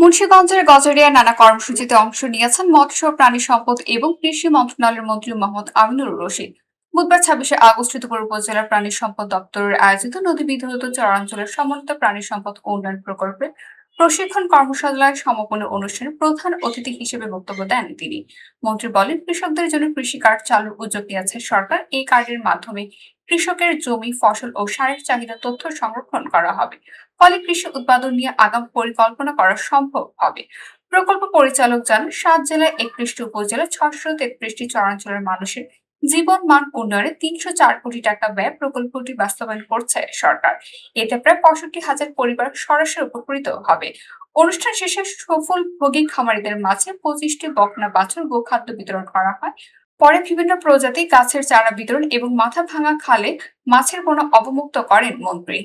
মুন্সিগঞ্জের গজারিয়ায় নানা কর্মসূচিতে অংশ নিয়েছেন মৎস্য প্রাণী সম্পদ এবং কৃষি মন্ত্রণালয়ের মন্ত্রী মোহাম্মদ আমিনুর রশিদ। বুধবার 26শে আগস্ট দুপুর উপজেলা প্রাণী সম্পদ দপ্তরের আয়োজিত নদী বিধৌত চরাঞ্চলের সমন্বিত প্রাণী সম্পদ উন্নয়ন প্রকল্পের প্রশিক্ষণ কর্মশালায় সমাপনী অনুষ্ঠানে প্রধান অতিথি হিসেবে বক্তব্য দেন তিনি। মন্ত্রী বলেন, কৃষকদের জন্য কৃষি কার্ড চালুর উদ্যোগ নিয়েছে সরকার। এই কার্ডের মাধ্যমে কৃষকের জমি, ফসল ও সারের চাহিদা তথ্য সংরক্ষণ করা হবে। ফলে কৃষি উৎপাদন নিয়ে আগাম পরিকল্পনা করা সম্ভব হবে। প্রকল্প পরিচালক জানান, 7 জেলায় 31টি উপজেলা, 633টি চরাঞ্চলের মানুষের জীবন মান উন্নয়নে 304 কোটি টাকা ব্যয় প্রকল্পটি বাস্তবায়ন করছে সরকার। এতে প্রায় 65,000 পরিবার সরাসরি উপকৃত হবে। অনুষ্ঠান শেষে সফল ভোগী খামারিদের মাঝে 25টি বকনা বাছুর গোখাদ্য বিতরণ করা হয়। পরে বিভিন্ন প্রজাতি গাছের চারা বিতরণ এবং মাথা ভাঙা খালে মাছের পোনা অবমুক্ত করেন মন্ত্রী।